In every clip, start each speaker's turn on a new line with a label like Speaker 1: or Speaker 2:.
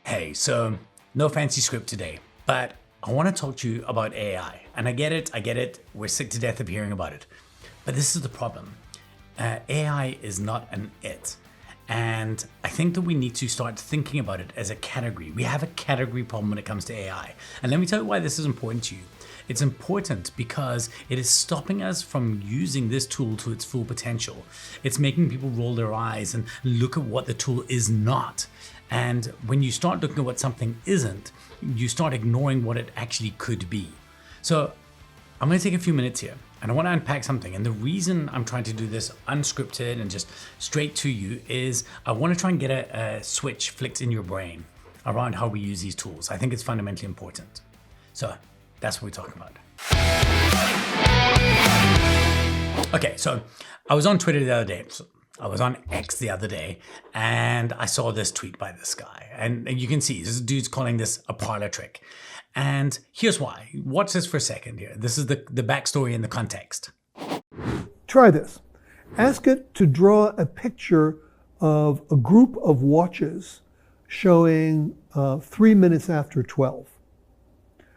Speaker 1: Hey, so no fancy script today, but I want to talk to you about AI. And I get it. We're sick to death of hearing about it. But this is the problem. AI is not an it. And I think that we need to start thinking about it as a category. We have a category problem when it comes to AI. And let me tell you why this is important to you. It's important because it is stopping us from using this tool to its full potential. It's making people roll their eyes and look at what the tool is not. And when you start looking at what something isn't, you start ignoring what it actually could be. So I'm going to take a few minutes here and I want to unpack something. And the reason I'm trying to do this unscripted and just straight to you is I want to try and get a switch flicked in your brain around how we use these tools. I think it's fundamentally important. So that's what we're talking about. Okay, so I was on Twitter the other day. I was on X the other day and I saw this tweet by this guy. And you can see this dude's calling this a parlor trick. And here's why. Watch this for a second here. This is the backstory and the context.
Speaker 2: Try this. Ask it to draw a picture of a group of watches showing 3 minutes after 12.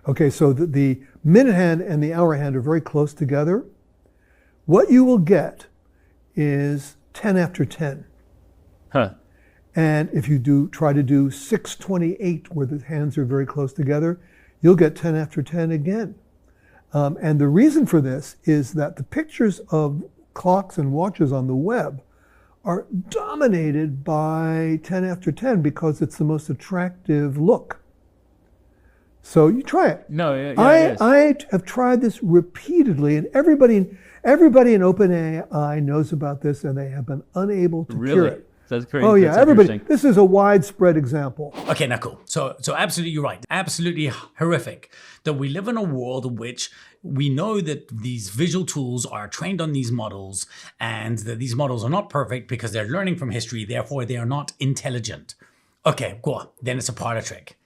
Speaker 2: Okay, so the minute hand and the hour hand are very close together. What you will get is 10 after 10.
Speaker 3: Huh.
Speaker 2: And if you try to do 6:28 where the hands are very close together, you'll get 10 after 10 again. And the reason for this is that the pictures of clocks and watches on the web are dominated by 10 after 10 because it's the most attractive look. So you try it.
Speaker 3: No, yeah,
Speaker 2: I have tried this repeatedly, and everybody in OpenAI knows about this, and they have been unable to cure it.
Speaker 3: That's crazy.
Speaker 2: Oh yeah,
Speaker 3: That's
Speaker 2: everybody. This is a widespread example.
Speaker 1: Okay, now cool. So absolutely you're right. Absolutely horrific that we live in a world in which we know that these visual tools are trained on these models and that these models are not perfect because they're learning from history, therefore they are not intelligent. Okay, go on. Then it's a parlor trick.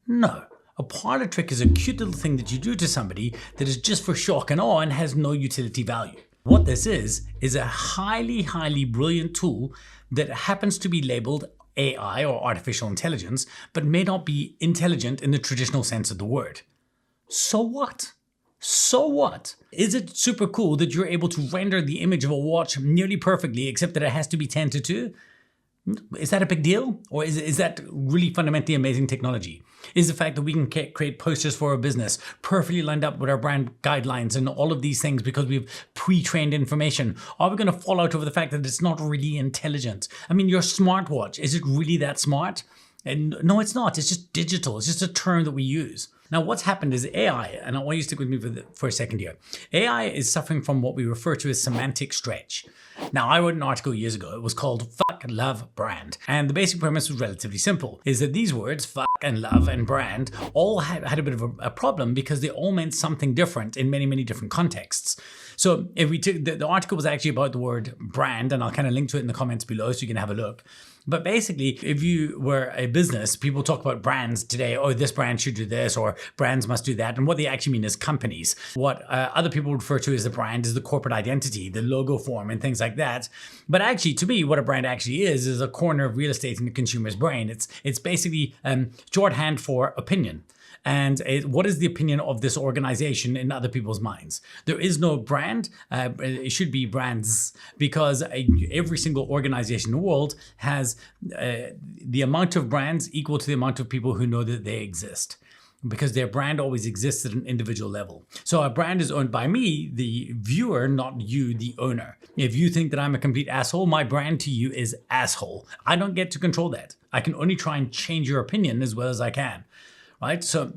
Speaker 1: No. A parlor trick is a cute little thing that you do to somebody that is just for shock and awe and has no utility value. What this is a highly, highly brilliant tool that happens to be labeled AI or artificial intelligence, but may not be intelligent in the traditional sense of the word. So what? So what? Is it super cool that you're able to render the image of a watch nearly perfectly, except that it has to be 10 to 2? Is that a big deal? Or is that really fundamentally amazing technology? Is the fact that we can create posters for our business perfectly lined up with our brand guidelines and all of these things because we've pre-trained information? Are we going to fall out over the fact that it's not really intelligent? I mean, your smartwatch, is it really that smart? And no, it's not. It's just digital. It's just a term that we use. Now, what's happened is AI, and I want you to stick with me for a second here. AI is suffering from what we refer to as semantic stretch. Now, I wrote an article years ago. It was called Fuck, Love, Brand. And the basic premise was relatively simple, is that these words, fuck and love and brand, all had a bit of a problem because they all meant something different in many, many different contexts. So if we took, the article was actually about the word brand, and I'll kind of link to it in the comments below so you can have a look. But basically, if you were a business, people talk about brands today. Oh, this brand should do this, or brands must do that. And what they actually mean is companies. What other people refer to as the brand is the corporate identity, the logo form, and things like that. But actually, to me, what a brand actually is a corner of real estate in the consumer's brain. It's basically shorthand for opinion. And what is the opinion of this organization in other people's minds? There is no brand. It should be brands, because every single organization in the world has the amount of brands equal to the amount of people who know that they exist, because their brand always exists at an individual level. So a brand is owned by me, the viewer, not you, the owner. If you think that I'm a complete asshole, my brand to you is asshole. I don't get to control that. I can only try and change your opinion as well as I can. Right? So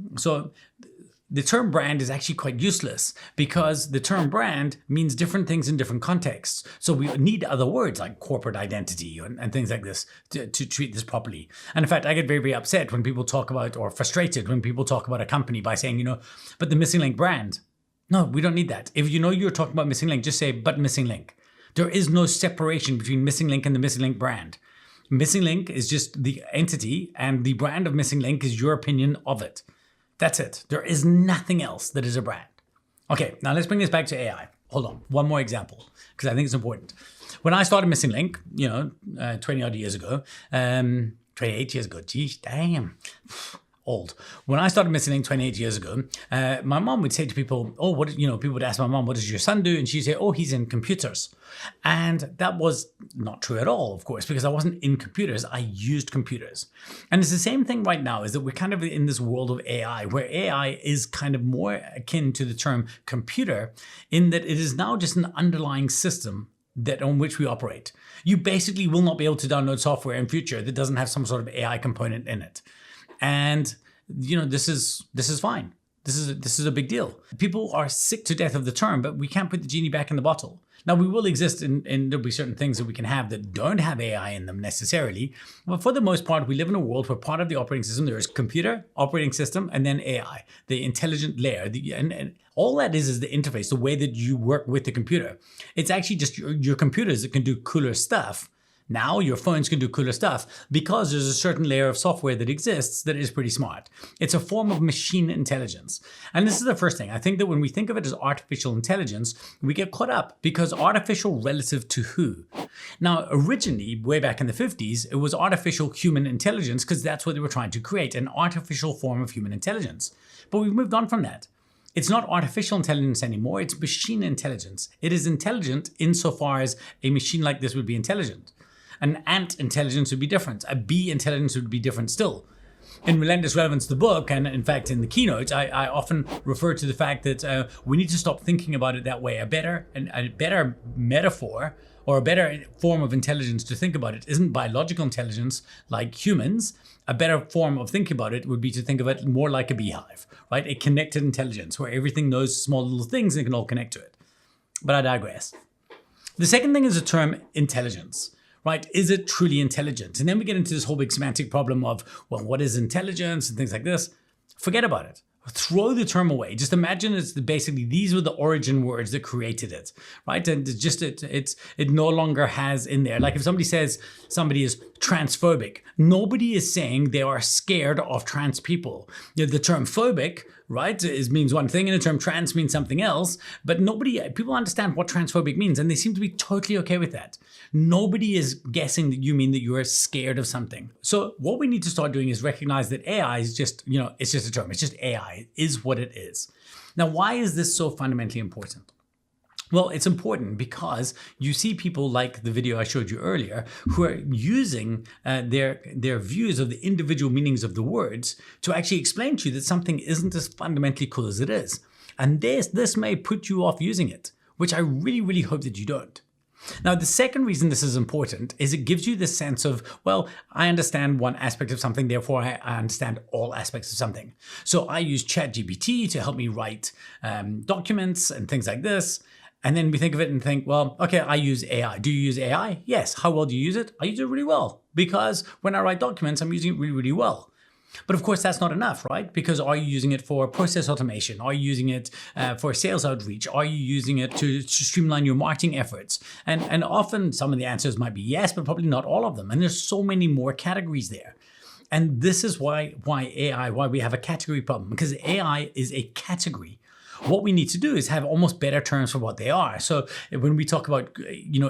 Speaker 1: the term brand is actually quite useless because the term brand means different things in different contexts. So we need other words like corporate identity and things like this to treat this properly. And in fact, I get very, very upset when people talk about, or frustrated when people talk about a company by saying, but the missing link brand. No, we don't need that. If you know you're talking about missing link, just say, but missing link. There is no separation between missing link and the missing link brand. Missing Link is just the entity, and the brand of Missing Link is your opinion of it. That's it. There is nothing else that is a brand. Okay, now let's bring this back to AI. Hold on, one more example, because I think it's important. When I started Missing Link, 20 odd years ago, 28 years ago. Geez, damn. Old. When I started listening 28 years ago, my mom would say to people, oh, people would ask my mom, what does your son do? And she'd say, oh, he's in computers. And that was not true at all, of course, because I wasn't in computers. I used computers. And it's the same thing right now, is that we're kind of in this world of AI, where AI is kind of more akin to the term computer, in that it is now just an underlying system that on which we operate. You basically will not be able to download software in future that doesn't have some sort of AI component in it. And this is fine. This is a big deal. People are sick to death of the term, but we can't put the genie back in the bottle. Now, we will exist and there'll be certain things that we can have that don't have AI in them necessarily. But for the most part, we live in a world where part of the operating system, there is computer, operating system, and then AI, the intelligent layer. And all that is the interface, the way that you work with the computer. It's actually just your computers that can do cooler stuff. Now your phones can do cooler stuff because there's a certain layer of software that exists that is pretty smart. It's a form of machine intelligence. And this is the first thing. I think that when we think of it as artificial intelligence, we get caught up because artificial relative to who? Now, originally, way back in the 50s, it was artificial human intelligence because that's what they were trying to create, an artificial form of human intelligence. But we've moved on from that. It's not artificial intelligence anymore, it's machine intelligence. It is intelligent insofar as a machine like this would be intelligent. An ant intelligence would be different. A bee intelligence would be different still. In Relentless Relevance, the book, and in fact in the keynote, I often refer to the fact that we need to stop thinking about it that way. A better metaphor or a better form of intelligence to think about it isn't biological intelligence like humans. A better form of thinking about it would be to think of it more like a beehive, right? A connected intelligence where everything knows small little things and it can all connect to it. But I digress. The second thing is the term intelligence. Right? Is it truly intelligent? And then we get into this whole big semantic problem of, well, what is intelligence and things like this? Forget about it. Throw the term away. Just imagine it's basically these were the origin words that created it, right? And it's just it no longer has in there. Like if somebody says somebody is transphobic, nobody is saying they are scared of trans people. The term phobic, right, means one thing, and the term trans means something else. But people understand what transphobic means, and they seem to be totally okay with that. Nobody is guessing that you mean that you are scared of something. So what we need to start doing is recognize that AI is just, it's just a term. It's just AI. It is what it is. Now, why is this so fundamentally important? Well, it's important because you see people like the video I showed you earlier who are using their views of the individual meanings of the words to actually explain to you that something isn't as fundamentally cool as it is. And this may put you off using it, which I really, really hope that you don't. Now, the second reason this is important is it gives you the sense of, well, I understand one aspect of something, therefore I understand all aspects of something. So I use ChatGPT to help me write documents and things like this. And then we think of it and think, well, okay, I use AI. Do you use AI? Yes. How well do you use it? I use it really well because when I write documents, I'm using it really, really well. But of course, that's not enough, right? Because are you using it for process automation? Are you using it for sales outreach? Are you using it to streamline your marketing efforts? And often some of the answers might be yes, but probably not all of them. And there's so many more categories there. And this is why we have a category problem, because AI is a category. What we need to do is have almost better terms for what they are. So when we talk about,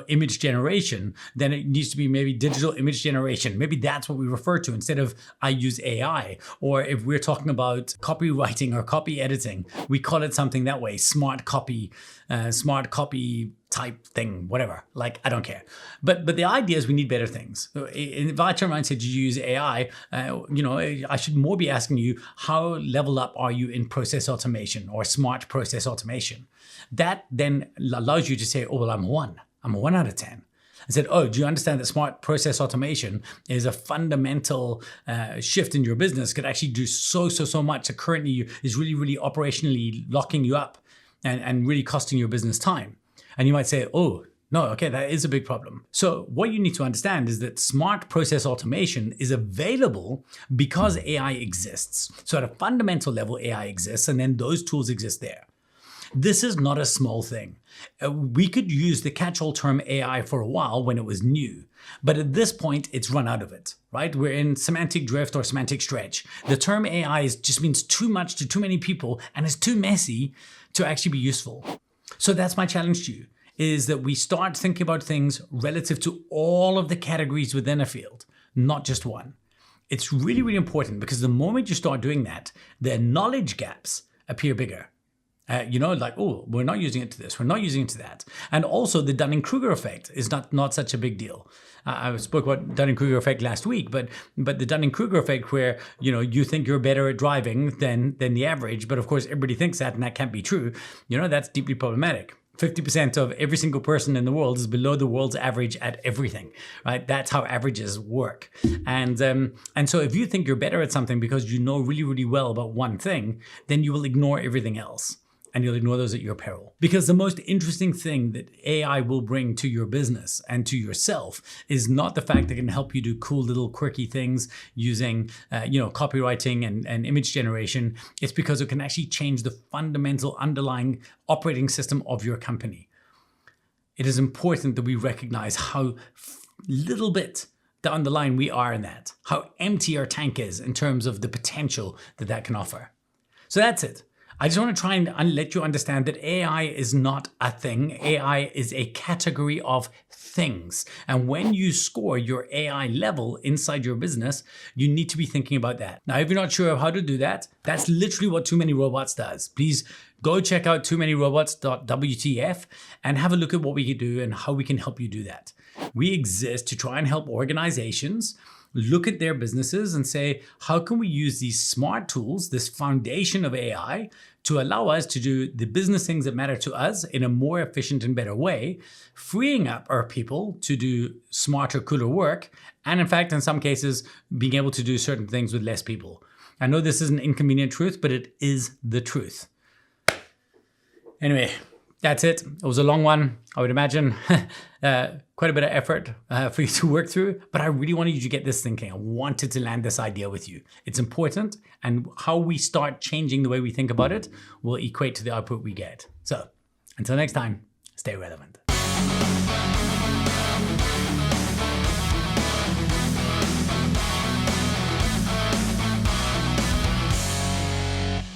Speaker 1: image generation, then it needs to be maybe digital image generation. Maybe that's what we refer to instead of I use AI. Or if we're talking about copywriting or copy editing, we call it something that way, smart copy type thing, whatever. Like, I don't care. But the idea is we need better things. If I turn around and say, do you use AI? I should more be asking you, how leveled up are you in process automation or smart process automation? That then allows you to say, oh, well, I'm a 1. I'm a 1 out of 10. I said, oh, do you understand that smart process automation is a fundamental shift in your business, could actually do so much that currently is really, really operationally locking you up and really costing your business time? And you might say, oh, no, okay, that is a big problem. So what you need to understand is that smart process automation is available because AI exists. So at a fundamental level, AI exists, and then those tools exist there. This is not a small thing. We could use the catch-all term AI for a while when it was new, but at this point, it's run out of it, right? We're in semantic drift or semantic stretch. The term AI just means too much to too many people, and it's too messy to actually be useful. So that's my challenge to you, is that we start thinking about things relative to all of the categories within a field, not just one. It's really, really important because the moment you start doing that, the knowledge gaps appear bigger. Like, oh, we're not using it to this, we're not using it to that. And also the Dunning-Kruger effect is not such a big deal. I spoke about Dunning-Kruger effect last week, but the Dunning-Kruger effect where, you think you're better at driving than the average, but of course everybody thinks that and that can't be true, that's deeply problematic. 50% of every single person in the world is below the world's average at everything, right? That's how averages work. And so if you think you're better at something because you know really, really well about one thing, then you will ignore everything else. And you'll ignore those at your peril. Because the most interesting thing that AI will bring to your business and to yourself is not the fact that it can help you do cool little quirky things using copywriting and image generation. It's because it can actually change the fundamental underlying operating system of your company. It is important that we recognize how little bit down the line we are in that, how empty our tank is in terms of the potential that can offer. So that's it. I just want to try and let you understand that AI is not a thing. AI is a category of things. And when you score your AI level inside your business, you need to be thinking about that. Now, if you're not sure of how to do that, that's literally what Too Many Robots does. Please go check out toomanyrobots.wtf and have a look at what we can do and how we can help you do that. We exist to try and help organizations look at their businesses and say, how can we use these smart tools, this foundation of AI, to allow us to do the business things that matter to us in a more efficient and better way, freeing up our people to do smarter, cooler work, and in fact, in some cases, being able to do certain things with less people. I know this is an inconvenient truth, but it is the truth. Anyway, that's it. It was a long one, I would imagine. Quite a bit of effort for you to work through, but I really wanted you to get this thinking. I wanted to land this idea with you. It's important, and how we start changing the way we think about it will equate to the output we get. So until next time, stay relevant.